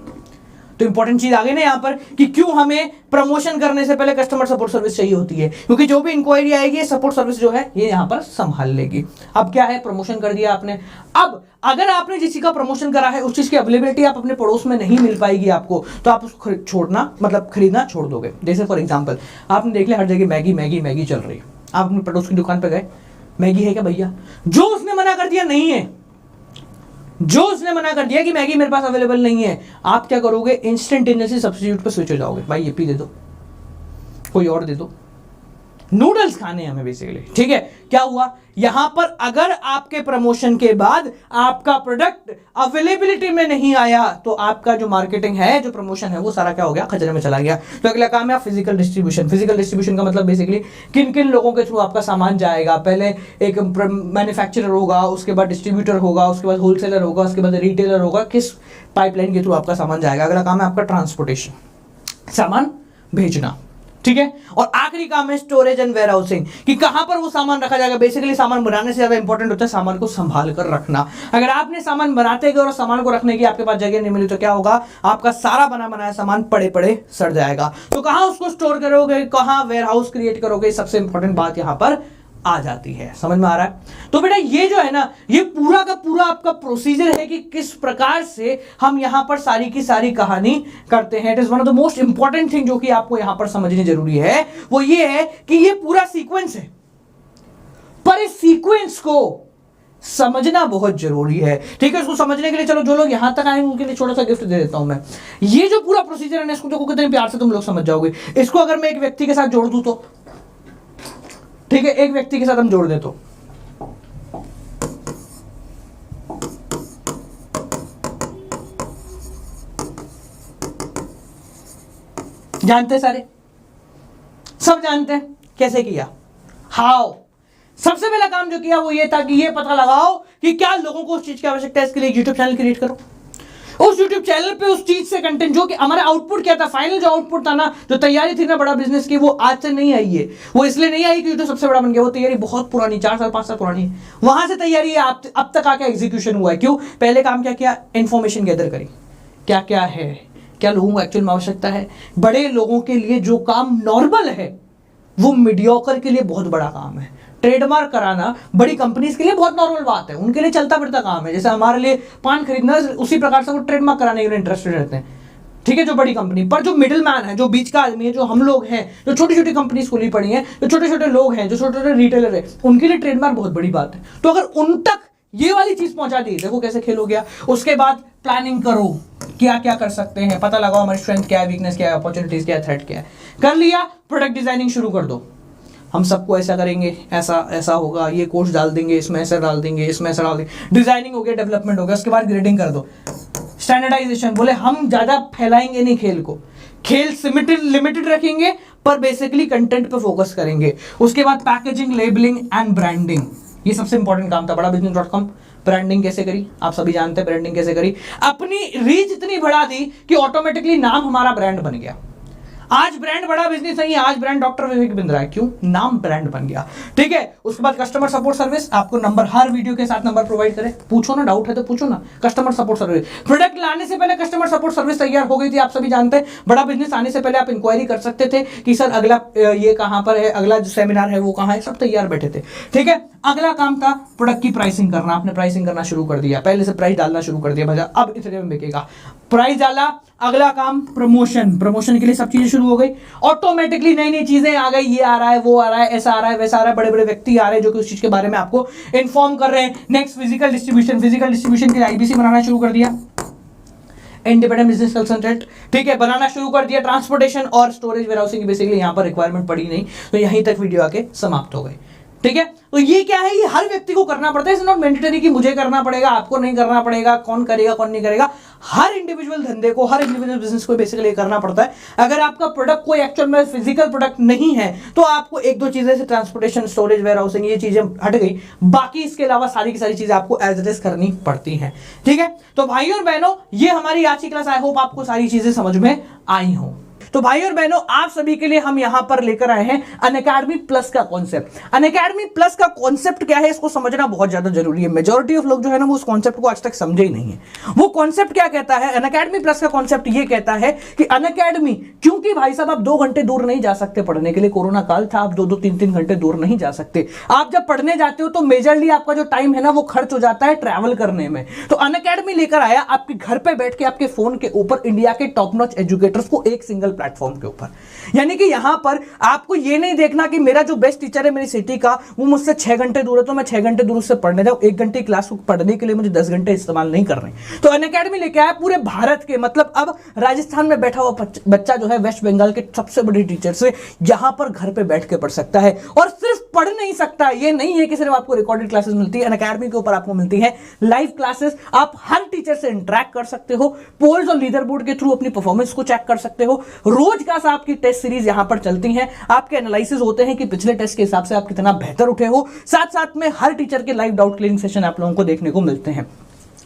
S1: तो इंपॉर्टेंट चीज आ गई ना यहां पर कि क्यों हमें प्रमोशन करने से पहले कस्टमर सपोर्ट सर्विस चाहिए होती है, क्योंकि जो भी इंक्वायरी आएगी सपोर्ट सर्विस जो है ये यहां पर संभाल लेगी। अब क्या है, प्रमोशन कर दिया आपने। अब अगर आपने जिस चीज का प्रमोशन करा है उस चीज की अवेलेबिलिटी आप अपने पड़ोस में नहीं मिल पाएगी आपको, तो आप उसको छोड़ना मतलब खरीदना छोड़ दोगे। जैसे फॉर एग्जाम्पल आपने देख लिया हर जगह मैगी मैगी मैगी चल रही है, आप अपने पड़ोस की दुकान पर गए, मैगी है क्या भैया, जो उसने मना कर दिया नहीं है, जो उसने मना कर दिया कि मैगी मेरे पास अवेलेबल नहीं है, आप क्या करोगे, इंस्टेंटेनियसली सब्स्टिट्यूट पे स्विच हो जाओगे, भाई ये पी दे दो, कोई और दे दो, नूडल्स खाने हैं हमें बेसिकली। ठीक है, क्या हुआ यहां पर, अगर आपके प्रमोशन के बाद आपका प्रोडक्ट अवेलेबिलिटी में नहीं आया, तो आपका जो मार्केटिंग है, जो प्रमोशन है, वो सारा क्या हो गया, खजरे में चला गया। तो अगला काम है फिजिकल डिस्ट्रीब्यूशन। फिजिकल डिस्ट्रीब्यूशन का मतलब बेसिकली किन किन लोगों के थ्रू आपका सामान जाएगा। पहले एक मैन्युफैक्चरर होगा, उसके बाद डिस्ट्रीब्यूटर होगा, उसके बाद होलसेलर होगा, उसके बाद रिटेलर होगा, किस पाइपलाइन के थ्रू आपका सामान जाएगा। अगला काम है आपका ट्रांसपोर्टेशन, सामान भेजना। ठीक है, और आखिरी काम है स्टोरेज एंड वेयर हाउसिंग, कि कहां पर वो सामान रखा जाएगा। बेसिकली सामान बनाने से ज्यादा इंपॉर्टेंट होता है सामान को संभाल कर रखना। अगर आपने सामान बनाते गए और सामान को रखने की आपके पास जगह नहीं मिली, तो क्या होगा, आपका सारा बना बनाया सामान पड़े पड़े सड़ जाएगा। तो कहां उसको स्टोर करोगे, कहां वेयर हाउस क्रिएट करोगे, सबसे इंपॉर्टेंट बात यहां पर आ जाती है। समझ में आ रहा है। तो बेटा ये जो है ना, ये पूरा का पूरा आपका प्रोसीजर है कि किस प्रकार से हम यहां पर सारी की सारी कहानी करते हैं। It is one of the most important thing जो कि आपको यहां पर समझनी जरूरी है, वो ये है कि ये पूरा सीक्वेंस है, पर इस सीक्वेंस को समझना बहुत जरूरी है। ठीक है, इसको समझने के लिए चलो जो लोग यहां तक आएंगे उनके लिए छोटा सा गिफ्ट दे देता हूं मैं। ये जो पूरा प्रोसीजर है ना, इसको देखो कितने प्यार से तुम लोग समझ जाओगे। इसको अगर मैं एक व्यक्ति के साथ जोड़ दूं तो, ठीक है, एक व्यक्ति के साथ हम जोड़ दे तो जानते, सारे सब जानते हैं कैसे किया, हाउ, सबसे पहला काम जो किया वो ये था कि ये पता लगाओ कि क्या लोगों को उस चीज की आवश्यकता है, इसके लिए यूट्यूब चैनल क्रिएट करो। उस यूट्यूब चैनल पे उस चीज से कंटेंट, जो कि हमारा आउटपुट क्या था, फाइनल जो आउटपुट था ना, जो तैयारी थी ना बड़ा बिजनेस की, वो आज से नहीं आई है। वो इसलिए नहीं आई कि यूट्यूब सबसे बड़ा बन गया, वो तैयारी बहुत पुरानी, 4 साल 5 साल पुरानी है। वहां से तैयारी है, अब तक आके एग्जीक्यूशन हुआ है। क्यों? पहले काम क्या किया, इंफॉर्मेशन गैदर करी, क्या क्या है, क्या लोगों को एक्चुअल में आवश्यकता है। बड़े लोगों के लिए जो काम नॉर्मल है वो मीडियोकर के लिए बहुत बड़ा काम है। ट्रेडमार्क कराना बड़ी कंपनीज के लिए बहुत नॉर्मल बात है, उनके लिए चलता फिरता काम है। जैसे हमारे लिए पान खरीदना, उसी प्रकार से वो ट्रेडमार्क कराने के लिए इंटरेस्टेड रहते हैं, ठीक है, जो बड़ी कंपनी। पर जो मिडिल मैन है, जो बीच का आदमी है, जो हम लोग हैं, जो छोटी छोटी कंपनीज खोली पड़ी हैं, जो छोटे छोटे लोग हैं, जो छोटे छोटे रिटेलर है, उनके लिए ट्रेडमार्क बहुत बड़ी बात है। तो अगर उन तक ये वाली चीज पहुंचा दी, देखो कैसे खेल हो गया। उसके बाद प्लानिंग करो, क्या क्या कर सकते हैं, पता लगाओ हमारी स्ट्रेंथ क्या है, वीकनेस क्या है, अपॉर्चुनिटीज क्या है, थ्रेट क्या है। कर लिया, प्रोडक्ट डिजाइनिंग शुरू कर दो। हम सबको ऐसा करेंगे, ऐसा ऐसा होगा, ये कोर्स डाल देंगे, इसमें ऐसा डाल देंगे, इसमें ऐसा डाल देंगे। डिजाइनिंग हो गया, डेवलपमेंट हो गया, उसके बाद ग्रेडिंग कर दो। स्टैंडर्डाइजेशन, बोले हम ज्यादा फैलाएंगे नहीं खेल को, खेल लिमिटेड रखेंगे, पर बेसिकली कंटेंट पे फोकस करेंगे। उसके बाद पैकेजिंग, लेबलिंग एंड ब्रांडिंग, ये सबसे इंपॉर्टेंट काम था। BadaBusiness.com ब्रांडिंग कैसे करी, आप सभी जानते हैं ब्रांडिंग कैसे करी। अपनी रीच इतनी बढ़ा दी कि ऑटोमेटिकली नाम हमारा ब्रांड बन गया। आज ब्रांड बड़ा बिजनेस नहीं है, आज ब्रांड डॉक्टर विवेक बिंद्रा है। क्यों? नाम ब्रांड बन गया, ठीक है। उसके बाद कस्टमर सपोर्ट सर्विस, आपको नंबर हर वीडियो के साथ नंबर प्रोवाइड करे, पूछो ना, डाउट है तो पूछो ना। कस्टमर सपोर्ट सर्विस, प्रोडक्ट लाने से पहले कस्टमर सपोर्ट सर्विस तैयार हो गई थी, आप सभी जानते हैं। बड़ा बिजनेस आने से पहले आप इंक्वायरी कर सकते थे कि सर अगला ये कहां पर है, अगला जो सेमिनार है वो कहां है, सब तैयार बैठे थे, ठीक है। अगला काम था प्रोडक्ट की प्राइसिंग करना, आपने प्राइसिंग करना शुरू कर दिया, पहले से प्राइस डालना शुरू कर दिया, भैया अब इतने में बिकेगा, प्राइस डाला। अगला काम प्रमोशन, प्रमोशन के लिए सब चीजें शुरू हो गई। ऑटोमेटिकली नई नई चीजें आ गई, ये आ रहा है, वो आ रहा है, ऐसा आ रहा है, वैसा आ रहा है, बड़े बड़े व्यक्ति आ रहे हैं जो कि उस चीज के बारे में आपको इन्फॉर्म कर रहे हैं। Next physical distribution, physical distribution के लिए IBC बनाना शुरू कर दिया, इंडिपेंडेंट बिजनेस कंसल्टेंट, ठीक है, बनाना शुरू कर दिया। ट्रांसपोर्टेशन और स्टोरेज वेयरहाउसिंग की बेसिकली यहां पर रिक्वायरमेंट पड़ी नहीं, तो यहीं तक वीडियो आके समाप्त हो गई, ठीक है। तो ये क्या है, ये हर व्यक्ति को करना पड़ता है, इट्स नॉट मैंडेटरी कि मुझे करना पड़ेगा, आपको नहीं करना पड़ेगा, कौन करेगा कौन नहीं करेगा। हर इंडिविजुअल धंधे को, हर इंडिविजुअल बिजनेस को बेसिकली करना पड़ता है। अगर आपका प्रोडक्ट कोई एक्चुअल में फिजिकल प्रोडक्ट नहीं है तो आपको एक दो चीजें से ट्रांसपोर्टेशन, स्टोरेज, वेयरहाउसिंग, ये चीजें हट गई, बाकी इसके अलावा सारी की सारी चीजें आपको एज इट इज करनी पड़ती हैं, ठीक है। तो भाइयों और बहनों, ये हमारी आज की क्लास, आई होप आपको सारी चीजें समझ में आई हों। तो भाई और बहनों, आप सभी के लिए हम यहां पर लेकर आए हैं अनअकैडमी प्लस का कॉन्सेप्ट। अनअकैडमी प्लस का कॉन्सेप्ट क्या है, इसको समझना बहुत ज्यादा जरूरी है। मेजॉरिटी ऑफ लोग जो है ना वो उस कॉन्सेप्ट को आज तक समझे ही नहीं है। वो कॉन्सेप्ट क्या कहता है, अनअकैडमी प्लस का कॉन्सेप्ट ये कहता है कि अनअकैडमी, क्योंकि भाई साहब आप 2 घंटे दूर नहीं जा सकते पढ़ने के लिए, कोरोना काल था, आप 2-2, 3-3 घंटे दूर नहीं जा सकते। आप जब पढ़ने जाते हो तो मेजरली आपका जो टाइम है ना वो खर्च हो जाता है ट्रैवल करने में। तो अनअकैडमी लेकर आया आपके घर पे बैठ के, आपके फोन के ऊपर इंडिया के टॉप नॉच एजुकेटर्स को एक सिंगल प्लेटफॉर्म के ऊपर। यानी कि यहां पर आपको यह नहीं देखना कि मेरा जो बेस्ट टीचर है मेरी सिटी का, वो मुझसे 6 घंटे दूर है तो मैं 6 घंटे दूर उससे पढ़ने जाऊं। 1 घंटे क्लास पढ़ने के लिए मुझे 10 घंटे इस्तेमाल नहीं कर रहे। तो अनअकैडमी लेके आया पूरे भारत के, मतलब अब राजस्थान में बैठा हुआ बच्चा जो है वेस्ट बंगाल के सबसे बड़े टीचर से यहां पर घर पे बैठ के पढ़ सकता है। और सिर्फ पढ़ नहीं सकता, ये नहीं है कि सिर्फ आपको रिकॉर्डेड क्लासेस मिलती है, अनअकैडमी के ऊपर आपको मिलती है लाइव क्लासेस। आप हर टीचर से इंटरेक्ट कर सकते हो, पोल्स और लीडर बोर्ड के थ्रू अपनी परफॉर्मेंस को चेक कर सकते हो। रोज का आपकी टेस्ट सीरीज यहां पर चलती हैं, आपके एनालिसिस होते हैं कि पिछले टेस्ट के हिसाब से आप कितना बेहतर उठे हो। साथ साथ में हर टीचर के लाइव डाउट क्लियरिंग सेशन आप लोगों को देखने को मिलते हैं।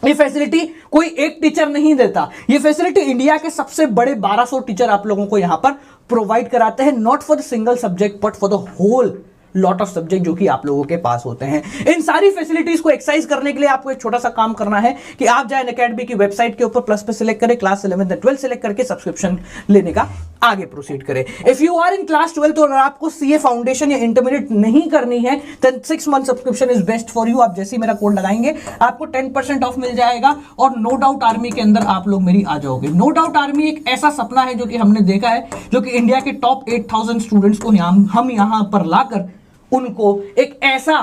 S1: ये फैसिलिटी कोई एक टीचर नहीं देता, ये फैसिलिटी इंडिया के सबसे बड़े 1200 टीचर आप लोगों को यहां पर प्रोवाइड कराते हैं, not for the single subject but for the whole lot of subject जो कि आप लोगों के पास होते हैं। इन सारी फैसिलिटीज को एक्सरसाइज करने के लिए आपको एक छोटा सा काम करना है कि आप जाए अनअकैडमी की वेबसाइट के ऊपर प्लस पे सिलेक्ट करें, क्लास 11 12 सिलेक्ट करके सब्सक्रिप्शन लेने का आगे प्रोसीड करें। If you are in class 12 तो अगर आपको सीए फाउंडेशन या इंटरमीडिएट नहीं करनी है then 6 month subscription is best for you. आप जैसे ही मेरा कोड लगाएंगे आपको 10% ऑफ मिल जाएगा और नो डाउट आर्मी के अंदर आप लोग मेरी आ जाओगे। नो डाउट आर्मी एक ऐसा सपना है जो कि हमने देखा है, जो कि इंडिया के टॉप 8000 स्टूडेंट्स को हम यहां पर लाकर उनको एक ऐसा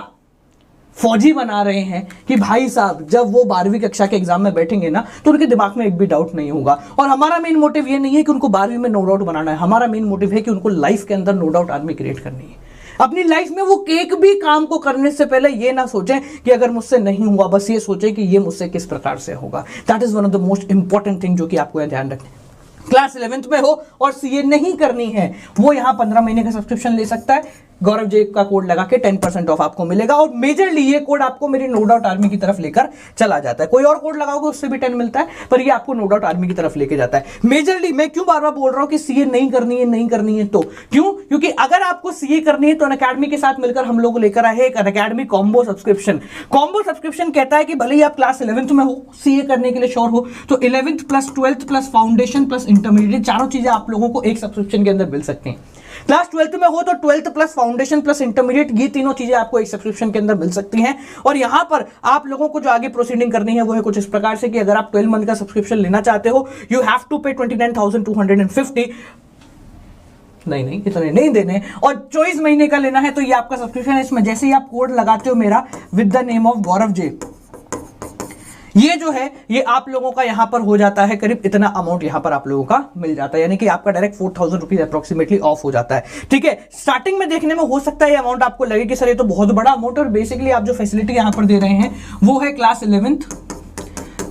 S1: फौजी बना रहे हैं कि भाई साहब जब वो 12वीं कक्षा के एग्जाम में बैठेंगे ना तो उनके दिमाग में एक भी डाउट नहीं होगा। और हमारा मेन मोटिव ये नहीं है कि उनको 12वीं में नो डाउट बनाना है, हमारा मेन मोटिव है कि उनको लाइफ के अंदर नो डाउट आर्मी क्रिएट करनी है। अपनी लाइफ में वो एक भी काम को करने से पहले ये ना सोचें कि अगर मुझसे नहीं हुआ, बस ये सोचें कि ये मुझसे किस प्रकार से होगा। That is one of the most important thing जो कि आपको यहां ध्यान रखना है। क्लास 11th में हो और सीए नहीं करनी है वो यहां 15 महीने का सब्सक्रिप्शन ले सकता है। गौरव जे का कोड लगा के 10% ऑफ आपको मिलेगा। और मेजरली ये कोड आपको मेरी नो डाउट आर्मी की तरफ लेकर चला जाता है। कोई और कोड लगाओगे उससे भी 10 मिलता है, पर ये आपको नो डाउट आर्मी की तरफ लेके जाता है। मेजरली मैं क्यों बार बार बोल रहा हूं कि सीए नहीं करनी है, तो क्यों? क्योंकि अगर आपको सीए करनी है तो अनअकैडमी के साथ मिलकर हम लोग लेकर आए एक Unacademy combo subscription. Combo subscription कहता है कि भले ही आप क्लास 11th में हो, सीए करने के लिए श्योर हो, तो 11th plus 12th plus foundation plus intermediate चारों चीजें आप लोगों को एक सब्सक्रिप्शन के अंदर मिल सकती हैं। क्लास 12th में हो तो 12th plus foundation plus intermediate, ये तीनों चीजें आपको एक सब्सक्रिप्शन के अंदर मिल सकती हैं। और यहां पर आप लोगों को जो आगे प्रोसीडिंग करनी है वो है कुछ इस प्रकार से कि अगर आप 12 मंथ का सब्सक्रिप्शन लेना चाहते हो, यू हैव टू पे 29,250। नहीं इतने नहीं देने, और 24 महीने का लेना है तो ये आपका सब्सक्रिप्शन है। इसमें जैसे ही आप कोड लगाते हो मेरा विद द नेम ऑफ गौरव जे, ये जो है ये आप लोगों का यहां पर हो जाता है करीब इतना अमाउंट यहां पर आप लोगों का मिल जाता है, यानी कि आपका डायरेक्ट 4,000 रुपीज अप्रोक्सीमेटली ऑफ हो जाता है। ठीक है, स्टार्टिंग में देखने में हो सकता है ये अमाउंट आपको लगे कि सर ये तो बहुत बड़ा अमाउंट है, और बेसिकली आप जो फैसिलिटी यहां पर दे रहे हैं वो है class 11th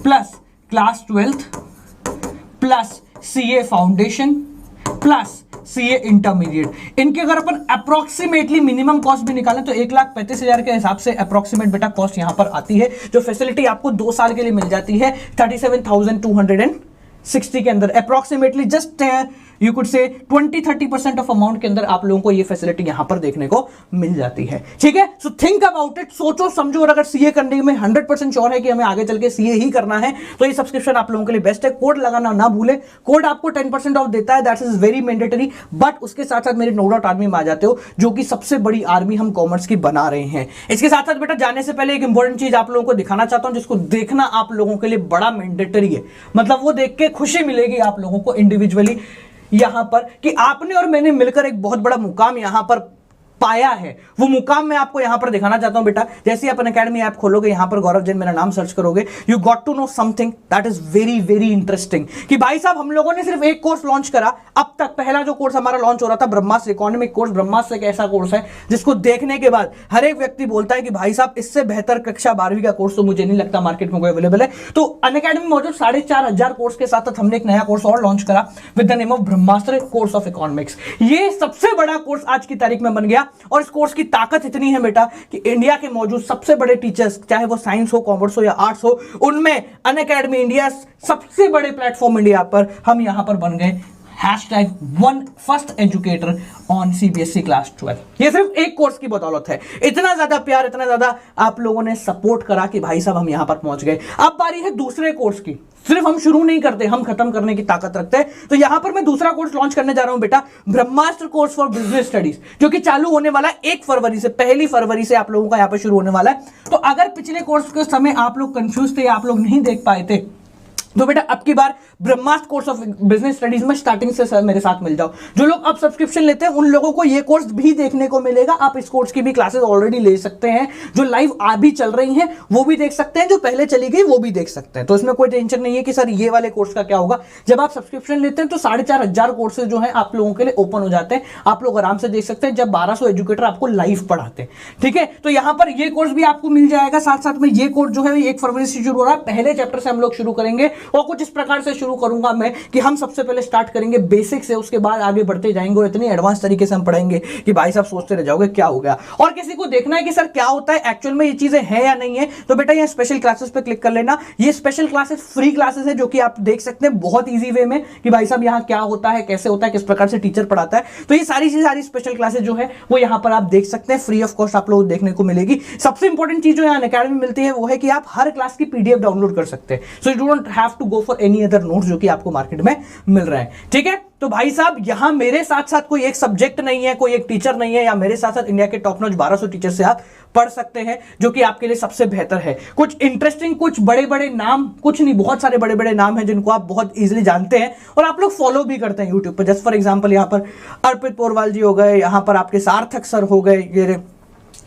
S1: plus class 12th plus CA foundation plus CA intermediate. इनके अगर अपन अप्रोक्सीमेटली मिनिमम कॉस्ट भी निकालें तो 1,35,000 के हिसाब से अप्रोक्सीमेट बेटा कॉस्ट यहां पर आती है, जो फैसिलिटी आपको 2 साल के लिए मिल जाती है 37,260 के अंदर। Approximately just you could say 20-30% of amount के अंदर आप लोगों को ये फैसिलिटी यहां पर देखने को मिल जाती है। ठीक है, सो थिंक अबाउट इट, सोचो समझो, और अगर सीए करने में 100% श्योर है कि हमें आगे चल के सीए ही करना है तो ये सब्सक्रिप्शन आप लोगों के लिए बेस्ट है। कोड लगाना ना भूले, कोड आपको 10% ऑफ देता है, that is very mandatory. But उसके साथ साथ मेरे नो डाउट आर्मी में आ जाते हो, जो कि सबसे बड़ी आर्मी हम कॉमर्स की बना रहे हैं। इसके साथ साथ बेटा जाने से पहले एक इंपॉर्टेंट चीज आप लोगों को दिखाना चाहता हूं, जिसको देखना आप लोगों के लिए बड़ा मैंडेटरी है। मतलब वो देख के खुशी मिलेगी आप लोगों को इंडिविजुअली यहां पर कि आपने और मैंने मिलकर एक बहुत बड़ा मुकाम यहां पर पाया है। वो मुकाम मैं आपको यहां पर दिखाना चाहता हूं बेटा। जैसे आप अनअकैडमी ऐप खोलोगे, यहां पर गौरव जैन मेरा नाम सर्च करोगे, you got to know something that is very very interesting कि भाई साहब हम लोगों ने सिर्फ एक कोर्स लॉन्च करा अब तक। पहला जो कोर्स हमारा लॉन्च हो रहा था ब्रह्मास्त्र इकोनॉमिक कोर्स। ब्रह्मास्त्र एक ऐसा कोर्स है जिसको देखने के बाद हर एक व्यक्ति बोलता है कि भाई साहब इससे बेहतर कक्षा 12वीं का कोर्स तो मुझे नहीं लगता मार्केट में कोई अवेलेबल है। तो अनअकैडमी मौजूद 4,500 कोर्स के साथ हमने एक नया कोर्स और लॉन्च करा with the name of Brahmastra course of economics. ये सबसे बड़ा कोर्स आज की तारीख में बन गया, और इस कोर्स की ताकत इतनी है बेटा कि इंडिया के मौजूद सबसे बड़े टीचर्स, चाहे वो साइंस हो, कॉमर्स हो या आर्ट्स हो, उनमें अनअकैडमी इंडिया सबसे बड़े प्लेटफॉर्म इंडिया पर हम यहां पर बन गए। #1 first educator on CBSE class 12। ये सिर्फ एक कोर्स की बदौलत है। इतना ज्यादा प्यार, इतना ज्यादा आप लोगों ने सपोर्ट करा कि भाई साहब हम यहां पर पहुंच गए। अब बारी है दूसरे कोर्स की। सिर्फ हम शुरू नहीं करते, हम खत्म करने की ताकत रखते हैं। तो यहां पर मैं दूसरा कोर्स लॉन्च करने जा रहा हूं बेटा, ब्रह्मास्त्र कोर्स फॉर बिजनेस स्टडीज, जो कि चालू होने वाला है 1 फरवरी से। 1 फरवरी से आप लोगों का यहां पर शुरू होने वाला है। तो अगर पिछले कोर्स के समय आप लोग कंफ्यूज थे, आप लोग नहीं देख पाए थे, तो बेटा अब की बार ब्रह्मास्त्र कोर्स ऑफ बिजनेस स्टडीज में स्टार्टिंग से मेरे साथ मिल जाओ। जो लोग अब सब्सक्रिप्शन लेते हैं उन लोगों को ये कोर्स भी देखने को मिलेगा। आप इस कोर्स की भी क्लासेस ऑलरेडी ले सकते हैं, जो लाइव अभी चल रही हैं वो भी देख सकते हैं, जो पहले चली गई वो भी देख सकते हैं। तो इसमें कोई टेंशन नहीं है कि सर ये वाले कोर्स का क्या होगा। जब आप सब्सक्रिप्शन लेते हैं तो 4,500 कोर्सेज जो है आप लोगों के लिए ओपन हो जाते हैं, आप लोग आराम से देख सकते हैं, जब 1200 एजुकेटर आपको लाइव पढ़ाते हैं। ठीक है, तो यहां पर ये कोर्स भी आपको मिल जाएगा। साथ साथ में ये कोर्स जो है 1 फरवरी से शुरू हो रहा है। पहले चैप्टर से हम लोग शुरू करेंगे, और कुछ इस प्रकार से शुरू करूंगा मैं कि हम सबसे पहले स्टार्ट करेंगे बेसिक से, उसके बाद आगे बढ़ते जाएंगे, और इतनी एडवांस तरीके से हम पढ़ेंगे कि भाई साहब सोचते रह जाओगे क्या हो गया। और किसी को देखना है कि सर क्या होता है एक्चुअल में, ये चीजें हैं या नहीं है, तो बेटा ये स्पेशल क्लासेस पे क्लिक कर लेना। ये स्पेशल क्लासेस फ्री क्लासेस है, जो कि आप देख सकते हैं बहुत ईजी वे में कि भाई साहब यहाँ क्या होता है, कैसे होता है, किस प्रकार से टीचर पढ़ाता है। तो ये सारी स्पेशल क्लासेस जो है वो यहाँ पर आप देख सकते हैं, फ्री ऑफ कॉस्ट आप लोग देखने को मिलेगी। सबसे इंपॉर्टेंट चीज जो यहाँ अनअकैडमी में मिलती है वो है कि आप हर क्लास की पीडीएफ डाउनलोड कर सकते हैं। So you don't have to go for any other notes जो कि आपको मार्केट में मिल रहे हैं। ठीक है, तो भाई साहब यहां मेरे साथ साथ कोई एक सब्जेक्ट नहीं है, कोई एक टीचर नहीं है, या मेरे साथ साथ इंडिया के टॉप नॉच 1200 टीचर से आप पढ़ सकते हैं, जो कि आपके लिए सबसे बेहतर है। कुछ इंटरेस्टिंग, कुछ बड़े बड़े नाम, कुछ नहीं, बहुत सारे बड़े बड़े नाम हैं जिनको आप बहुत इजीली जानते हैं और आप लोग फॉलो भी करते हैं यूट्यूब पर। जस्ट फॉर एग्जांपल यहाँ पर अर्पित पोरवाल जी हो गए, यहाँ पर आपके सार्थक सर हो गए, ये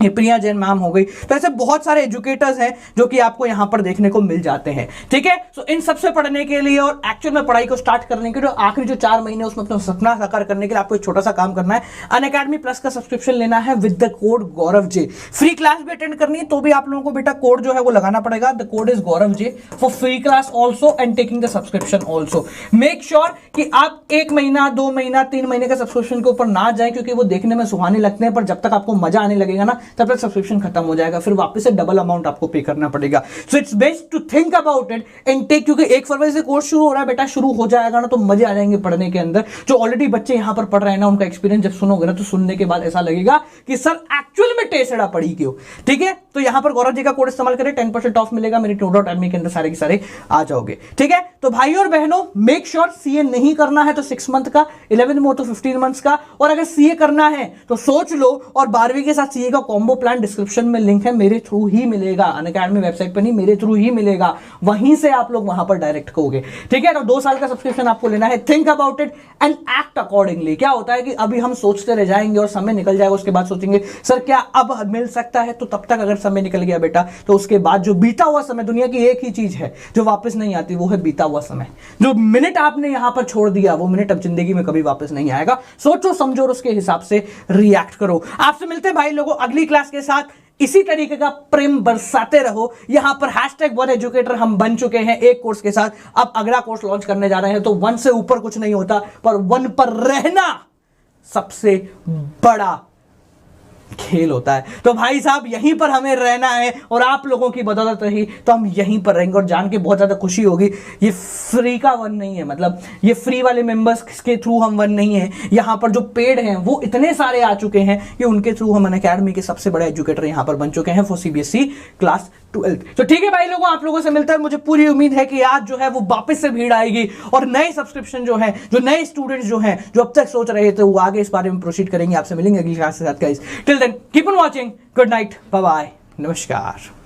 S1: ये प्रिया जैन मैम हो गई। तो ऐसे बहुत सारे एजुकेटर्स हैं जो कि आपको यहां पर देखने को मिल जाते हैं। ठीक है, सो इन सबसे पढ़ने के लिए और एक्चुअल में पढ़ाई को स्टार्ट करने के लिए आखिरी जो 4 महीने उसमें अपना सपना साकार करने के लिए आपको एक छोटा सा काम करना है, अनअकैडमी प्लस का सब्सक्रिप्शन लेना है with the code Gaurav J. Free class भी अटेंड करनी है तो भी आप लोगों को बेटा कोड जो है वो लगाना पड़ेगा। The code is Gaurav J for free class also and taking the subscription also. Make sure कि आप 1 महीना 2 महीना 3 महीने का सब्सक्रिप्शन के ऊपर ना जाए, क्योंकि वो देखने में सुहाने लगते हैं पर जब तक आपको मजा आने लगेगा ना तब तक सब्सक्रिप्शन खत्म हो जाएगा, फिर वापस से डबल अमाउंट आपको पे करना पड़ेगा। So it's best to think about it and take, क्योंकि 1 फरवरी से कोर्स शुरू हो रहा है बेटा, शुरू हो जाएगा ना तो मजे आ जाएंगे पढ़ने के अंदर। जो ऑलरेडी बच्चे यहां पर पढ़ रहे हैं ना उनका एक्सपीरियंस जब सुनोगे ना तो सुनने के बाद ऐसा लगेगा कि सर एक्चुअल में टेसड़ा पड़ी क्यों। ठीक है, तो यहां पर गौरव जी का कोड इस्तेमाल करें, 10% ऑफ मिलेगा मेरी TNODE.me के अंदर, सारे के सारे आ जाओगे। ठीक है, तो भाई और बहनों मेक श्योर सीए नहीं करना है तो 6 मंथ का, 11 मोर तो 15 मंथ्स का, और अगर सीए करना है तो सोच लो। और 12वीं के साथ सीए का कॉम्बो प्लान डिस्क्रिप्शन में लिंक है, मेरे थ्रू ही मिलेगा, अनअकैडमी वेबसाइट पर नहीं, मेरे थ्रू ही मिलेगा, वहीं से आप लोग वहां पर डायरेक्ट करोगे। ठीक है, तो 2 साल का सब्सक्रिप्शन आपको लेना है। Think about it and act accordingly. क्या होता है कि अभी हम सोचते रह जाएंगे और समय निकल जाएगा, उसके बाद सोचेंगे सर क्या अब मिल सकता है, तो तब तक अगर समय निकल गया बेटा तो उसके बाद जो बीता हुआ समय, दुनिया की एक ही चीज है जो वापस नहीं आती, वो है बीता हुआ समय। जो मिनट आपने यहां पर छोड़ दिया वो मिनट अब जिंदगी में कभी वापस नहीं आएगा। सोचो समझो और उसके हिसाब से रिएक्ट करो। आपसे मिलते हैं भाई लोगों अगली क्लास के साथ। इसी तरीके का प्रेम बरसाते रहो। यहां पर #1educator हम बन चुके हैं एक कोर्स के साथ, अब अगला कोर्स लॉन्च करने जा रहे हैं। तो 1 से ऊपर कुछ नहीं होता, पर 1 पर रहना सबसे बड़ा खेल होता है। तो भाई साहब यहीं पर हमें रहना है और आप लोगों की बदौलत रही तो हम यहीं पर रहेंगे। और जान के बहुत ज्यादा खुशी होगी, ये फ्री का 1 नहीं है, मतलब ये फ्री वाले मेंबर्स के थ्रू हम 1 नहीं है। यहां पर जो पेड हैं वो इतने सारे आ चुके हैं कि उनके थ्रू हम अनअकैडमी के सबसे बड़े एजुकेटर यहां पर बन चुके हैं फॉर CBSE क्लास 12th। तो ठीक है भाई लोगों, आप लोगों से मिलता है। मुझे पूरी उम्मीद है कि आज जो है वो वापस से भीड़ आएगी और नए सब्सक्रिप्शन जो है, जो नए स्टूडेंट्स जो हैं, जो अब तक सोच रहे थे, वो आगे इस बारे में प्रोसीड करेंगे। आपसे मिलेंगे अगली क्लास के साथ guys. Till then keep on watching, good night, bye bye, नमस्कार।